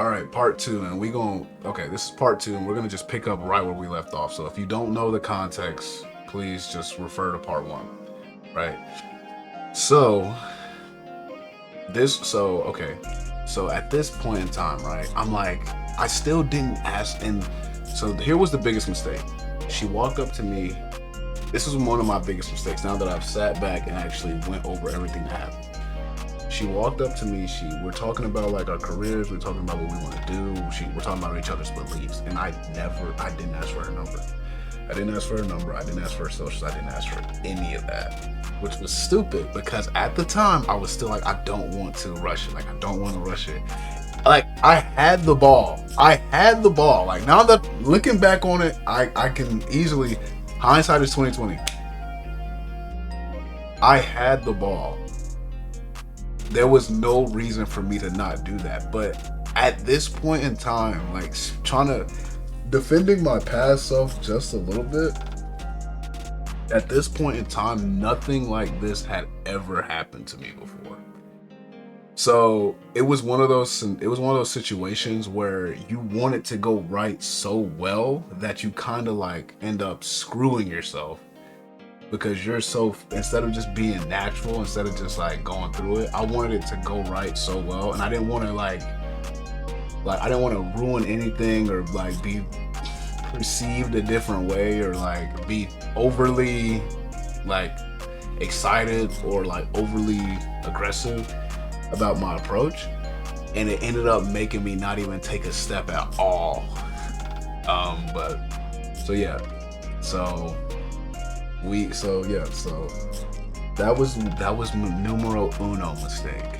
All right, part two, and okay, this is part two, and we're gonna just pick up right where we left off. So if you don't know the context, please just refer to part one, right? So okay, so at this point in time, right, I'm like, I still didn't ask, and so here was the biggest mistake. She walked up to me. This was one of my biggest mistakes. Now that I've sat back and actually went over everything that happened. She walked up to me. We're talking about like our careers. We're talking about what we want to do. We're talking about each other's beliefs. And I didn't ask for her number. I didn't ask for her number. I didn't ask for her socials. I didn't ask for any of that, which was stupid because at the time I was still like, I don't want to rush it. Like, I don't want to rush it. Like, I had the ball. Like, now that looking back on it, I can easily, hindsight is 2020. I had the ball. There was no reason for me to not do that. But at this point in time, like, defending my past self just a little bit, at this point in time, nothing like this had ever happened to me before. So it was one of those situations where you want it to go right so well that you kind of like end up screwing yourself. Because instead of just being natural, instead of just like going through it, I wanted it to go right so well, and I didn't want to I didn't want to ruin anything or like be perceived a different way or like be overly like excited or like overly aggressive about my approach, and it ended up making me not even take a step at all. But so yeah, so that was numero uno mistake,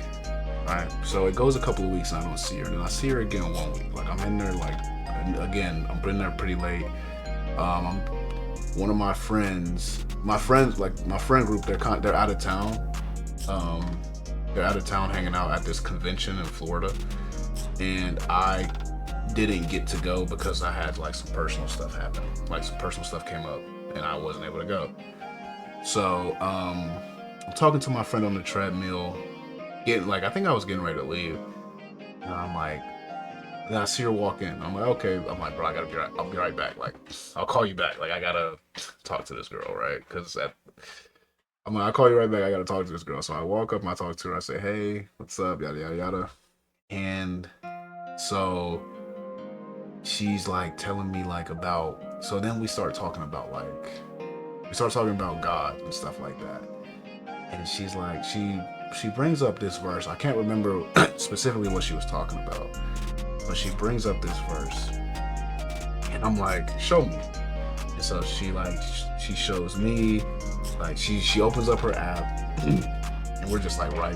right? So it goes a couple of weeks and I don't see her, and then I see her again 1 week. Like, I'm in there I'm in there pretty late. One of my friends, my friend group, they're out of town. They're out of town hanging out at this convention in Florida, and I didn't get to go because I had like some personal stuff happen. Like, some personal stuff came up and I wasn't able to go. So I'm talking to my friend on the treadmill, I think I was getting ready to leave, and I'm like, then I see her walk in. I'm like, okay. I'm like, bro, I'll be right back. Like, I'll call you back. Like, I gotta talk to this girl, right? Because I'm like, I'll call you right back. I gotta talk to this girl. So I walk up and I talk to her. I say, hey, what's up? Yada yada yada. And so she's like telling me like about. So then we start talking about God and stuff like that. And she's like, she brings up this verse. I can't remember specifically what she was talking about, but she brings up this verse, and I'm like, show me. And so she shows me, like she opens up her app, and we're just like we're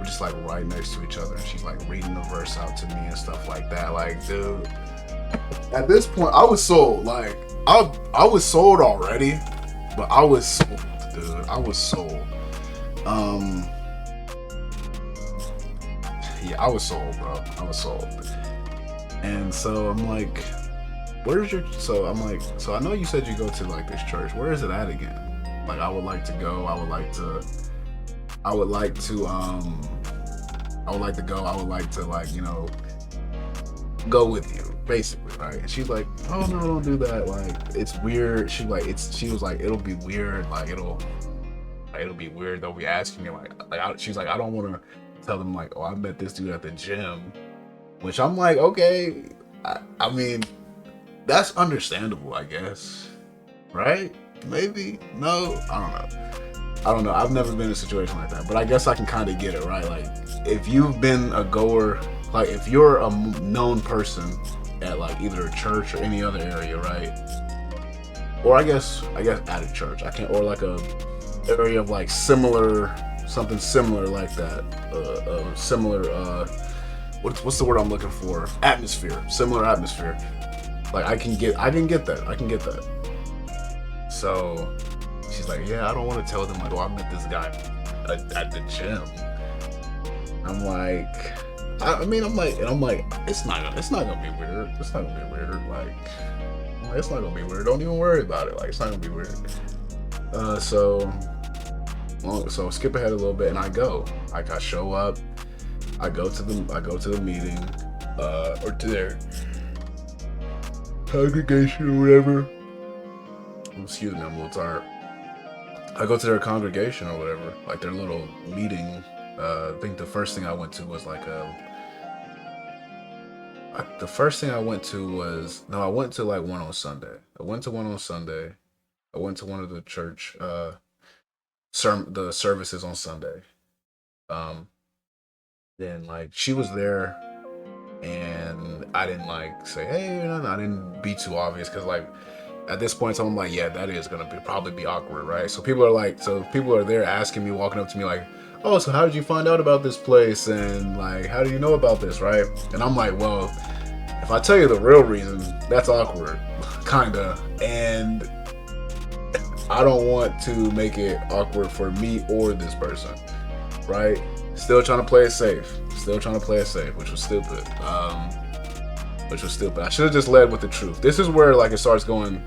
just like right next to each other, and she's like reading the verse out to me and stuff like that. Like, dude, at this point I was sold. Like, I was sold already, but I was sold, dude. I was sold. Yeah, I was sold, bro. I was sold. And so I'm like, so I know you said you go to like this church. Where is it at again? Like, I would like to go. I would like to like, you know, go with you, basically, right? And she's like, oh no, don't do that. Like, it's weird. She was like, it'll be weird. Like, it'll be weird. They'll be asking me she's like, I don't want to tell them like, oh, I met this dude at the gym, which I'm like, okay, I mean, that's understandable, I guess, right? Maybe. No, I don't know. I've never been in a situation like that, but I guess I can kind of get it, right? Like, if you've been a goer, like if you're a known person at like either a church or any other area, right? Or I guess at a church, or like a area of like something similar like that, what's the word I'm looking for? Similar atmosphere. Like, I can get that. So she's like, yeah, I don't want to tell them like, oh, I met this guy at the gym. I'm like, it's not gonna be weird. It's not gonna be weird. Like, it's not gonna be weird. Don't even worry about it. Like, it's not gonna be weird. So skip ahead a little bit, and I show up, I go to the meeting, or to their congregation or whatever. Excuse me, I'm a little tired. I go to their congregation or whatever, like their little meeting. I think the first thing I went to was like the first thing I went to was no, I went to like one on Sunday. I went to one on Sunday. I went to one of the church the services on Sunday. Um, then like she was there, and I didn't like say hey or nothing. I didn't be too obvious because like at this point I'm like, yeah, that is gonna probably be awkward, right? So people are there asking me, walking up to me like, oh, so how did you find out about this place, and like how do you know about this, right? And I'm like, well, if I tell you the real reason, that's awkward, kinda, and I don't want to make it awkward for me or this person, right? Still trying to play it safe. Which was stupid. I should have just led with the truth. This is where like it starts going.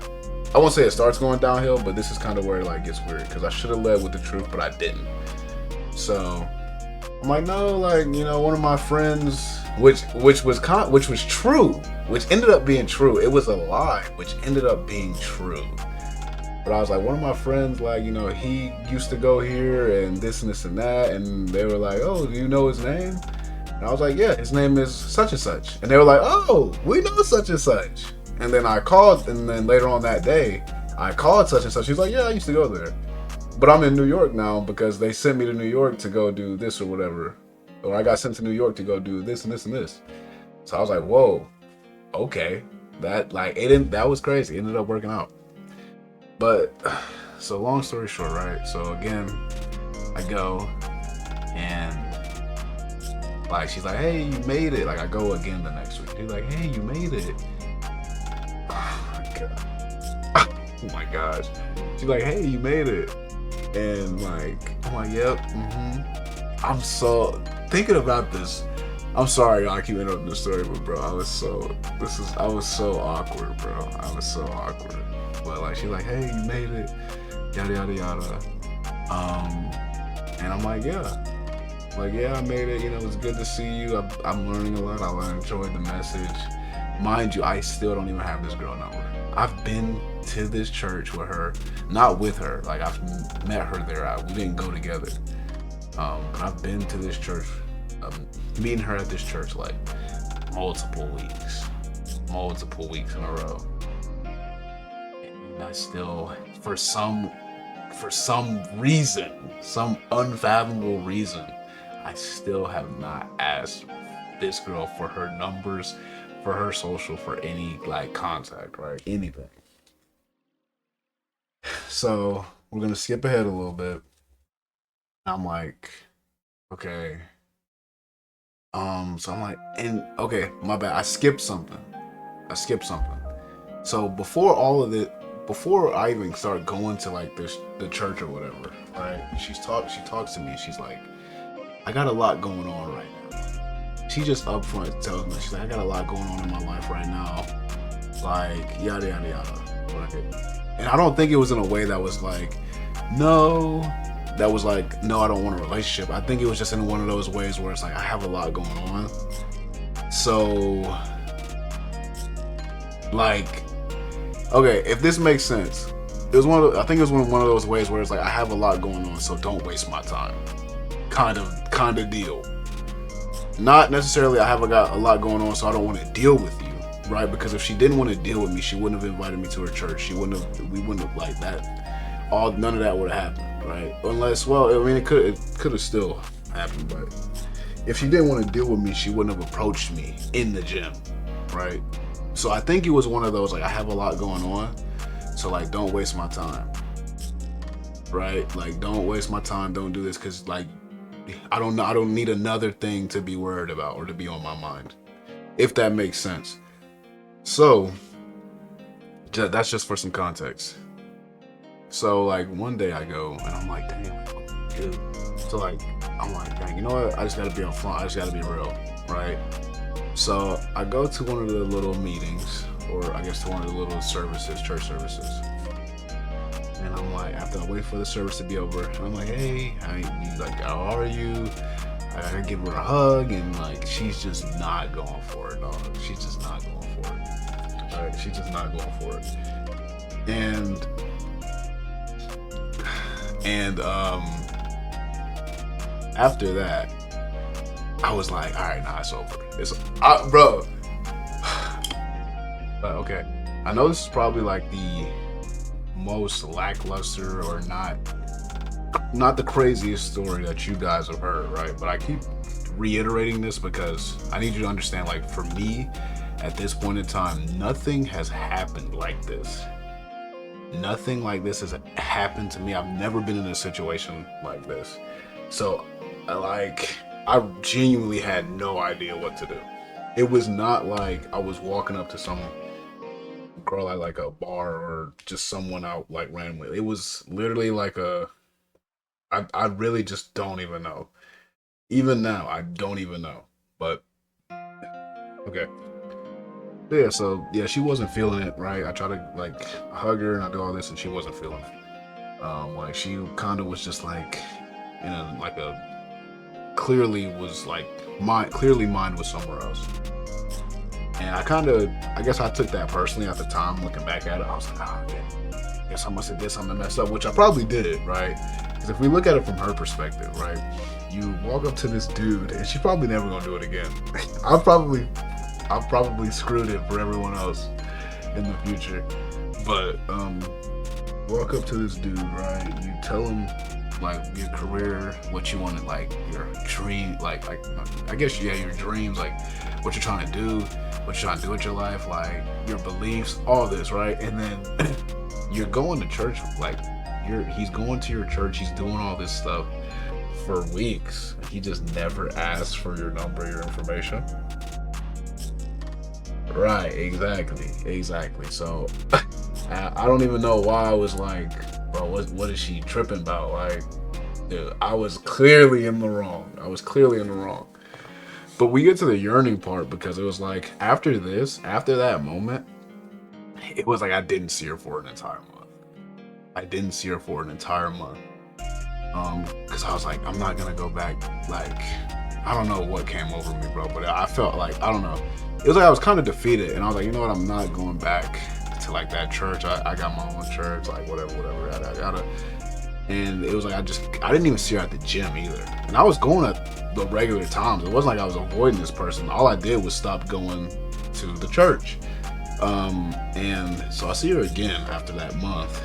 I won't say it starts going downhill, but this is kind of where it like gets weird because I should have led with the truth, but I didn't. So I'm like, no, like one of my friends, which was true, which ended up being true. It was a lie, which ended up being true. But I was like, one of my friends, like, he used to go here and this and this and that. And they were like, oh, do you know his name? And I was like, yeah, his name is such and such. And they were like, oh, we know such and such. And then I called, and then later on that day, I called such and such. She's like, yeah, I used to go there. But I'm in New York now because they sent me to New York to go do this or whatever. Or I got sent to New York to go do this and this and this. So I was like, whoa, okay. That was crazy. It ended up working out. But, so long story short, right? So again, I go, and like she's like, hey, you made it. Like I go again the next week. She's like, hey, you made it. Oh my god. Oh my gosh. She's like, hey, you made it. And like, I'm like, yep. I'm so thinking about this. I'm sorry, y'all, I keep interrupting the story, but bro, I was so awkward, bro. I was so awkward. But like, she's like, hey, you made it, yada yada yada. And I'm like, yeah. Like, yeah, I made it. It was good to see you. I'm learning a lot. I enjoyed the message. Mind you, I still don't even have this girl number. I've been to this church with her, not with her. Like, I've met her there. We didn't go together. But I've been to this church, meeting her at this church like multiple weeks in a row. And I still, for some reason, some unfathomable reason, I still have not asked this girl for her numbers, for her social, for any like contact, right? Anything. So we're gonna skip ahead a little bit. I'm like, okay. So I'm like, and okay, my bad. I skipped something. So before I even start going to like the church or whatever, right? She talks to me. She's like, I got a lot going on right now. She just upfront tells me, she's like, I got a lot going on in my life right now, like yada yada yada. Right? And I don't think it was in a way that was like, no. That was like, no, I don't want a relationship. I think it was just in one of those ways where it's like, I have a lot going on. So, like, okay, if this makes sense, I think it was one of those ways where it's like, I have a lot going on, so don't waste my time. Kind of deal. Not necessarily I have got a lot going on, so I don't want to deal with you, right? Because if she didn't want to deal with me, she wouldn't have invited me to her church. We wouldn't have like that. None of that would have happened. Right? Unless, well, I mean, it could have still happened, but if she didn't want to deal with me, she wouldn't have approached me in the gym, right? So I think it was one of those, like, I have a lot going on, so like, don't waste my time, right? Like, don't waste my time, don't do this, because like, I don't need another thing to be worried about or to be on my mind, if that makes sense. So that's just for some context. So like one day I go and I'm like, damn, dude. So like I'm like, dang, you know what? I just gotta be upfront. I just gotta be real, right? So I go to one of the little meetings, or I guess to one of the little church services. And I'm like, after I wait for the service to be over, and I'm like, hey, how are you? I gotta give her a hug, and like she's just not going for it, dog. She's just not going for it. All right, she's just not going for it. And after that, I was like, all right, nah, it's over. Bro. Okay, I know this is probably like the most lackluster or not the craziest story that you guys have heard, right? But I keep reiterating this because I need you to understand, like, for me at this point in time, nothing has happened like this. Nothing like this has happened to me. I've never been in a situation like this. So, I genuinely had no idea what to do. It was not like I was walking up to some girl at like a bar or just someone out like randomly. It was literally like I really just don't even know. Even now, I don't even know. But okay. Yeah, so yeah, she wasn't feeling it, right? I tried to like hug her and I do all this and she wasn't feeling it. Like she kind of was just like in a clearly was like clearly mind was somewhere else. And I guess I took that personally at the time. Looking back at it, I was like, oh, yeah, I guess I must have did something messed up, which I probably did, right? Because if we look at it from her perspective, right, you walk up to this dude, and she's probably never gonna do it again. I've probably screwed it for everyone else in the future. But walk up to this dude, right? You tell him like your career, what you wanted, like your dream, like I guess yeah, your dreams, like what you're trying to do, what you're trying to do with your life, like your beliefs, all this, right? And then you're going to church, like he's going to your church, he's doing all this stuff for weeks. He just never asked for your number, your information. Right, exactly. So I don't even know why I was like, bro, what is she tripping about? Like, dude, I was clearly in the wrong. But we get to the yearning part because it was like after that moment, it was like I didn't see her for an entire month. Because I was like, I'm not gonna go back. Like, I don't know what came over me, bro, but I felt like, I don't know. It was like I was kind of defeated, and I was like, you know what? I'm not going back to like that church. I got my own church, like whatever, yada. And it was like I didn't even see her at the gym either. And I was going at the regular times. It wasn't like I was avoiding this person. All I did was stop going to the church. And so I see her again after that month,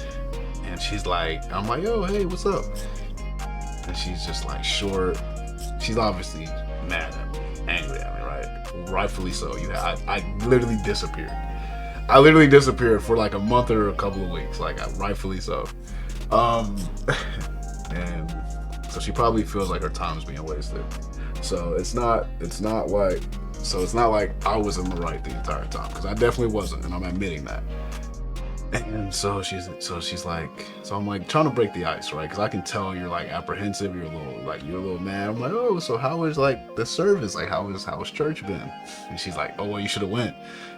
and she's like, I'm like, yo, hey, what's up? And she's just like short. She's obviously mad at me, angry at me, right? Rightfully so. I literally disappeared. For like a month or a couple of weeks, like rightfully so. And so she probably feels like her time's being wasted. So it's not like I was in the right the entire time, because I definitely wasn't, and I'm admitting that. And so she's like, so I'm like trying to break the ice, right? Because I can tell you're like apprehensive, you're a little mad. I'm like, oh, so how was like the service? Like how was church been? And she's like, oh, well, you should have went.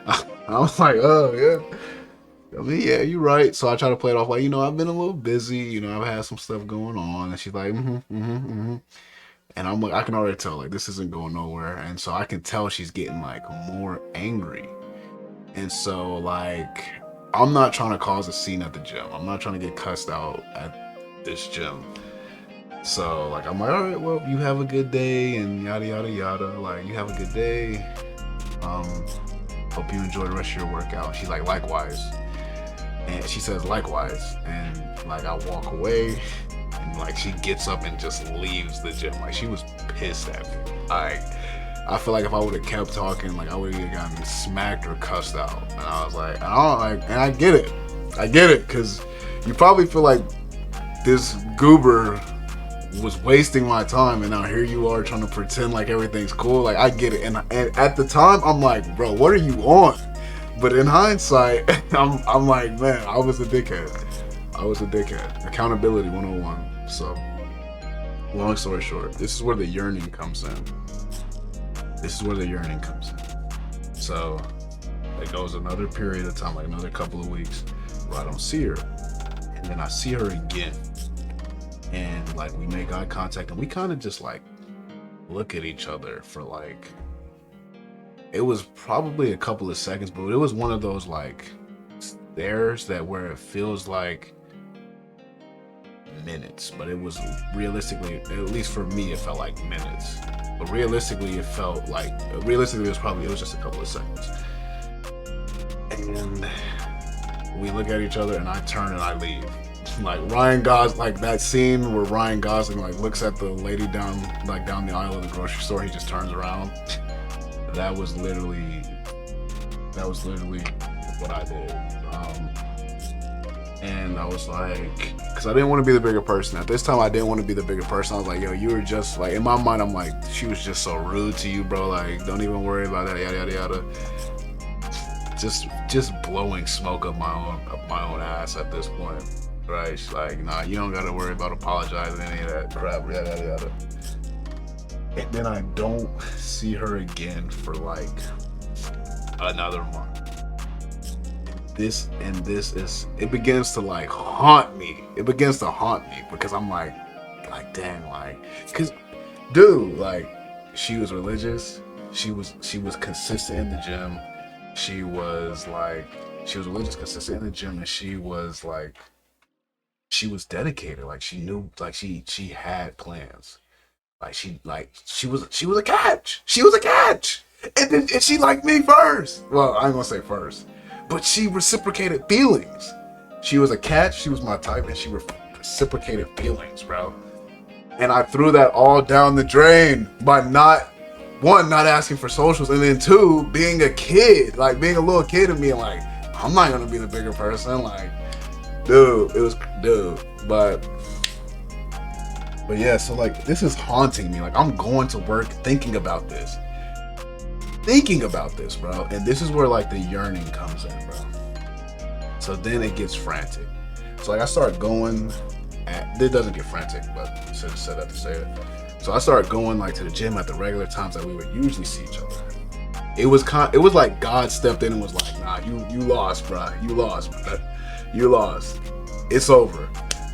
I was like, oh yeah. I mean, yeah, you're right. So I try to play it off like, I've been a little busy, I've had some stuff going on. And she's like, mm-hmm. And I'm like, I can already tell like this isn't going nowhere. And so I can tell she's getting like more angry. And so like, I'm not trying to cause a scene at the gym. I'm not trying to get cussed out at this gym. So like, I'm like, all right, well, you have a good day and yada, yada, yada. Like, you have a good day. Hope you enjoy the rest of your workout. She's like, likewise. And she says, likewise. And like, I walk away and like, she gets up and just leaves the gym. Like, she was pissed at me. Like, I feel like if I would have kept talking, like I would have gotten smacked or cussed out. And I was like, and I get it, because you probably feel like this goober was wasting my time, and now here you are trying to pretend like everything's cool. Like, I get it, and at the time I'm like, bro, what are you on? But in hindsight, I'm like, man, I was a dickhead. Accountability 101. So, long story short, this is where the yearning comes in. So it goes another period of time, like another couple of weeks, where I don't see her. And then I see her again. And like we make eye contact, and we kind of just like look at each other for like, it was probably a couple of seconds, but it was one of those like stares that where it feels like minutes, but it was realistically, at least for me, it felt like minutes. But realistically, it felt like, realistically, it was just a couple of seconds. And we look at each other, and I turn and I leave. Like Ryan Gosling, like that scene where Ryan Gosling like looks at the lady down the aisle of the grocery store. He just turns around. That was literally what I did. And I was like, because I didn't want to be the bigger person. At this time, I didn't want to be the bigger person. I was like, yo, you were just like, in my mind, I'm like, she was just so rude to you, bro. Like, don't even worry about that, yada yada yada. Just blowing smoke up my own ass at this point, right? She's like, nah, you don't gotta worry about apologizing, any of that crap, yada yada yada. And then I don't see her again for like another month. It begins to like haunt me. It begins to haunt me because I'm like dang, like, cause dude, like, she was religious. She was consistent in the gym. She was religious, consistent in the gym, and she was dedicated. Like, she knew, like, she had plans. Like, she was a catch. She was a catch. And she liked me first. Well, I ain't gonna say first. But she reciprocated feelings. She was a catch, she was my type, and she reciprocated feelings, bro. And I threw that all down the drain by not asking for socials, and then two, being a kid, like being a little kid and being like, I'm not gonna be the bigger person. Like, dude, but yeah, so like, this is haunting me. Like, I'm going to work thinking about this, bro. And this is where like the yearning comes in, bro. So then it gets frantic. So like, I start going it doesn't get frantic, but I should have said that to say it. So I started going like to the gym at the regular times that we would usually see each other. It was like God stepped in and was like, nah, you lost, bro. You lost. It's over.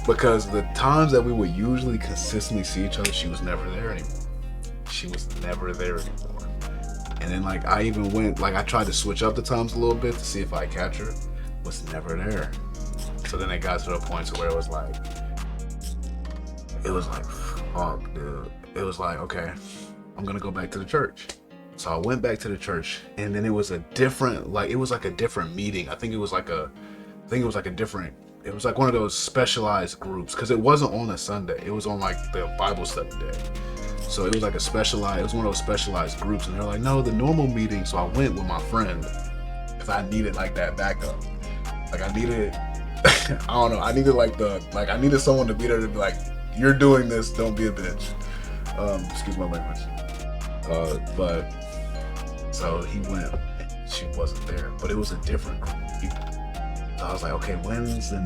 Because the times that we would usually consistently see each other, she was never there anymore. And then like, I even went, like, I tried to switch up the times a little bit to see if I catch her. Was never there. So then it got to the point to where it was like, fuck, dude. It was like, okay, I'm gonna go back to the church. So I went back to the church, and then it was like a different meeting. I think it was like one of those specialized groups, because it wasn't on a Sunday. It was on like the Bible study day. So it was like it was one of those specialized groups, and they're like, no, the normal meeting. So I went with my friend, because I needed like that backup. Like, I needed, I don't know, I needed someone to be there to be like, you're doing this, don't be a bitch. Excuse my language. But so he went, and she wasn't there, but it was a different group of people. So I was like, okay, when is the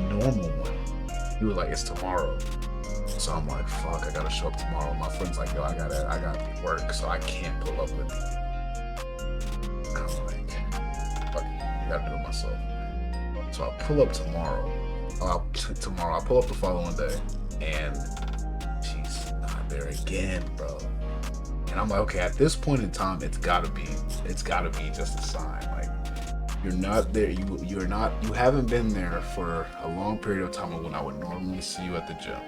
normal one? He was like, it's tomorrow. So I'm like, fuck, I gotta show up tomorrow. My friend's like, yo, I got work, so I can't pull up with you. And I'm like, fuck, I gotta do it myself. So I pull up tomorrow. I pull up the following day, and she's not there again, bro. And I'm like, okay, at this point in time, it's gotta be just a sign. Like, you're not there. You haven't been there for a long period of time when I would normally see you at the gym.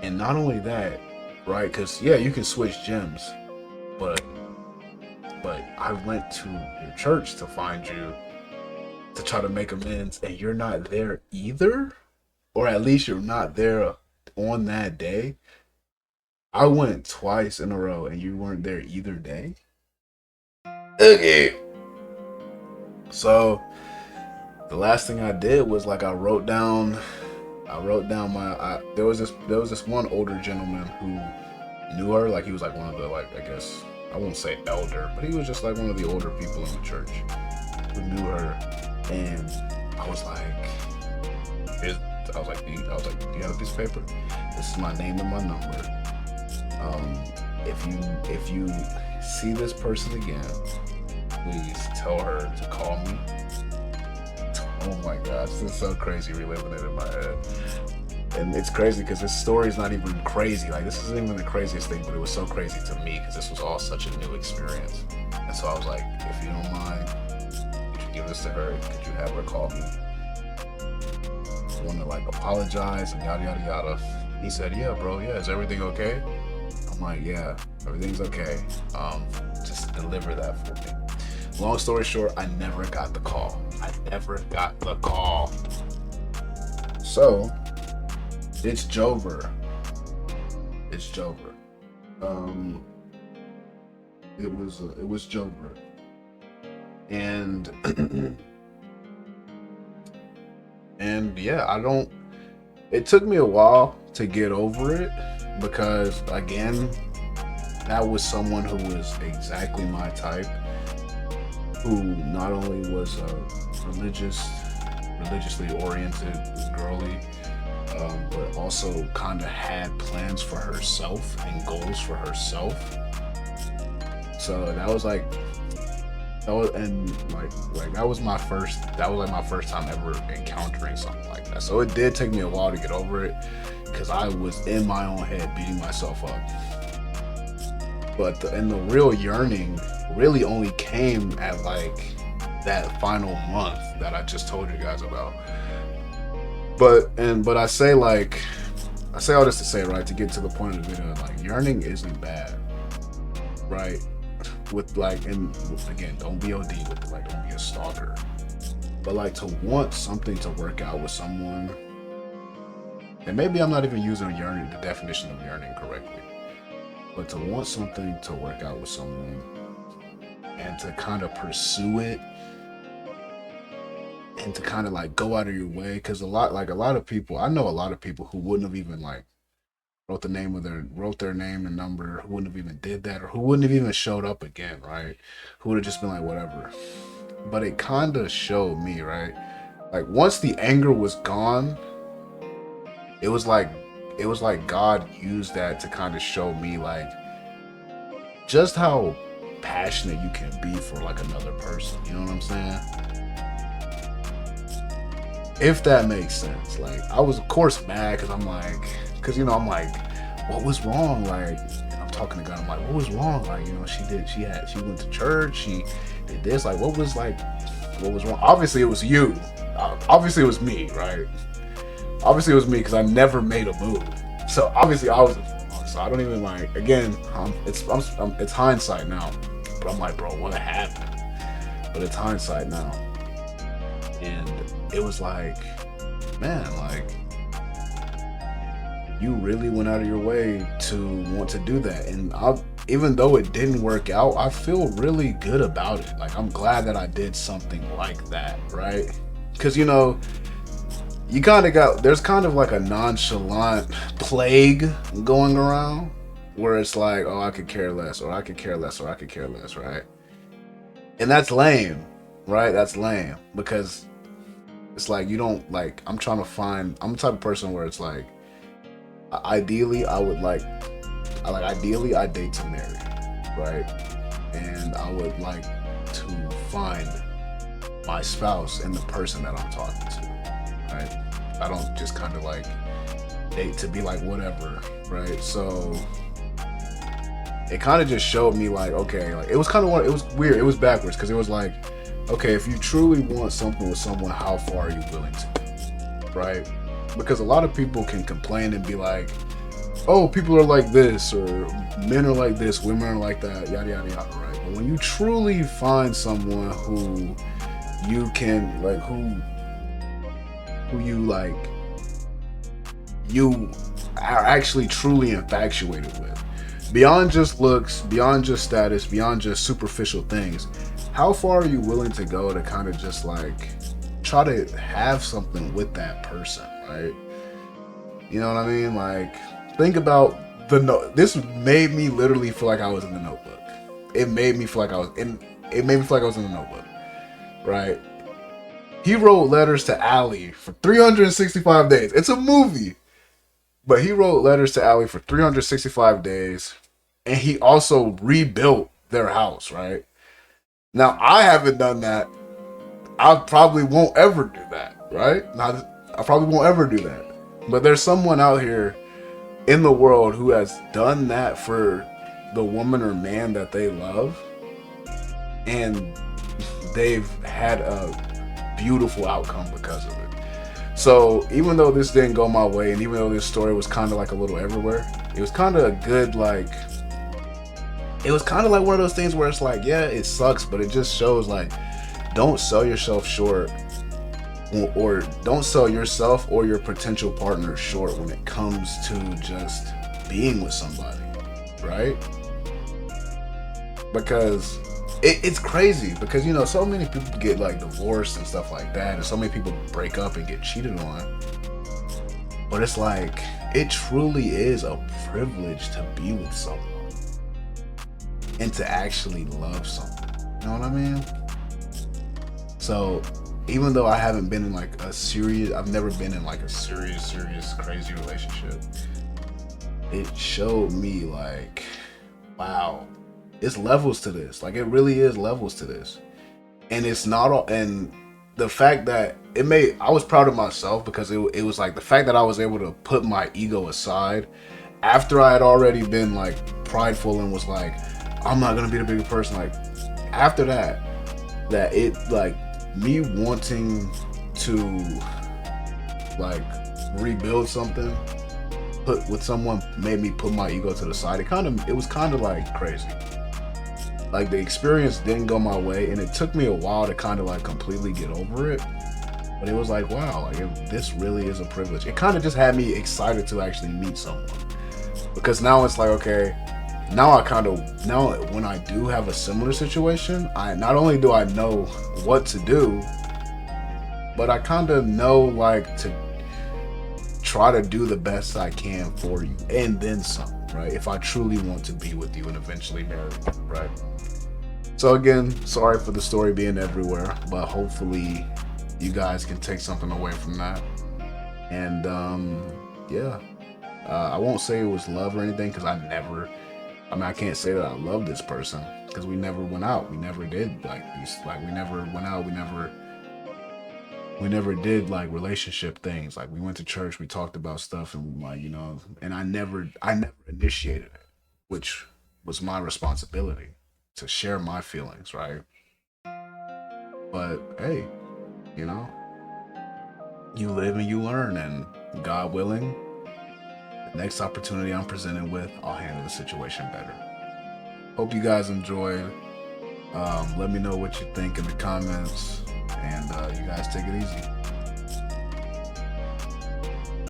And not only that, right? Because yeah, you can switch gyms, but I went to your church to find you, to try to make amends, and you're not there either, or at least you're not there on that day. I went twice in a row, and you weren't there either day. Okay. So the last thing I did was like, I wrote down there was this one older gentleman who knew her. Like, he was like one of the, like, I guess I won't say elder, but he was just like one of the older people in the church who knew her. And I was like, do you have a piece of paper? This is my name and my number. If you see this person again, please tell her to call me. Oh my gosh, this is so crazy reliving it in my head. And it's crazy because this story is not even crazy. Like, this isn't even the craziest thing, but it was so crazy to me because this was all such a new experience. And so I was like, if you don't mind, could you give this to her? Could you have her call me? I want to like apologize and yada yada yada. He said, yeah, bro, yeah, is everything okay? I'm like, yeah, everything's okay. Just deliver that for me. Long story short, I never got the call. I never got the call. So it's Jover. It's Jover. It was Jover, and and yeah, I don't. It took me a while to get over it because again, that was someone who was exactly my type, who not only was religiously oriented, was girly, but also kind of had plans for herself and goals for herself. So that was like, that was my first. That was like my first time ever encountering something like that. So it did take me a while to get over it because I was in my own head beating myself up. But the real yearning really only came at like that final month that I just told you guys about. But I say all this to say, right, to get to the point of the video, like yearning isn't bad, right? With like, and again, don't be OD with it, like don't be a stalker. But like to want something to work out with someone, and maybe I'm not even using yearning, the definition of yearning correctly, but to want something to work out with someone and to kind of pursue it and to kind of like go out of your way, because a lot of people, I know a lot of people who wouldn't have even like wrote their name and number, who wouldn't have even did that, or who wouldn't have even showed up again, right? Who would have just been like whatever. But it kind of showed me, right, like once the anger was gone, it was like God used that to kind of show me like just how passionate you can be for like another person, you know what I'm saying? If that makes sense. Like I was of course mad because I'm like, I'm like, what was wrong? Like, and I'm talking to God, I'm like, what was wrong? Like, she went to church, she did this, like what was wrong? Obviously it was you. Obviously it was me, right? Obviously it was me because I never made a move. So obviously I was wrong. So I don't even like, again, it's hindsight now. But I'm like, bro, what happened? But it's hindsight now. And it was like, man, like you really went out of your way to want to do that. And even though it didn't work out, I feel really good about it. Like I'm glad that I did something like that, right? Because you kind of there's kind of like a nonchalant plague going around where it's like, oh, I could care less, or I could care less, or I could care less, right? And that's lame, right? That's lame because it's like you don't like. I'm the type of person where it's like, ideally I date to marry, right? And I would like to find my spouse in the person that I'm talking to, right? I don't just kind of like date to be like whatever, right? So it kind of just showed me like, okay, like it was weird, it was backwards because it was like, okay, if you truly want something with someone, how far are you willing to go, right? Because a lot of people can complain and be like, oh, people are like this, or men are like this, women are like that, yada yada yada, right? But when you truly find someone who you can like, who you like, you are actually truly infatuated with, beyond just looks, beyond just status, beyond just superficial things, how far are you willing to go to kind of just like try to have something with that person, right? You know what I mean? Like, think about this made me literally feel like I was in the Notebook. It made me feel like I was in the Notebook, right? He wrote letters to Allie for 365 days. It's a movie. But he wrote letters to Allie for 365 days. And he also rebuilt their house, right? Now, I haven't done that. I probably won't ever do that, right? I probably won't ever do that. But there's someone out here in the world who has done that for the woman or man that they love, and they've had a beautiful outcome because of it. So even though this didn't go my way, and even though this story was kind of like a little everywhere, it was kind of a good, like, it was kind of like one of those things where it's like, yeah, it sucks, but it just shows like, don't sell yourself short, or don't sell yourself or your potential partner short when it comes to just being with somebody, right? Because it's crazy, because you know, so many people get like divorced and stuff like that, and so many people break up and get cheated on. But it's like, it truly is a privilege to be with someone and to actually love someone. You know what I mean? So even though I haven't been in like I've never been in like a serious, crazy relationship, it showed me like, wow, it's levels to this. Like, it really is levels to this. And it's not all, and the fact that I was proud of myself, because it was like the fact that I was able to put my ego aside after I had already been like prideful and was like, I'm not gonna be the bigger person. Like, after that it, like, me wanting to like rebuild something with someone made me put my ego to the side. It was kind of like crazy. Like, the experience didn't go my way, and it took me a while to kind of like completely get over it. But it was like, wow, like, this really is a privilege. It kind of just had me excited to actually meet someone, because now it's like, okay, now when I do have a similar situation, I not only do I know what to do, but I kind of know, like, to try to do the best I can for you, and then some, right? If I truly want to be with you and eventually marry you, right? So again, sorry for the story being everywhere, but hopefully you guys can take something away from that. And yeah, I won't say it was love or anything, because I can't say that I love this person, because we never went out. We never did like these, like, we never went out. We never did like relationship things. Like, we went to church, we talked about stuff, and like, you know, and I never initiated it, which was my responsibility to share my feelings, right? But hey, you know, you live and you learn, and God willing, the next opportunity I'm presented with, I'll handle the situation better. Hope you guys enjoyed. Let me know what you think in the comments, and you guys take it easy.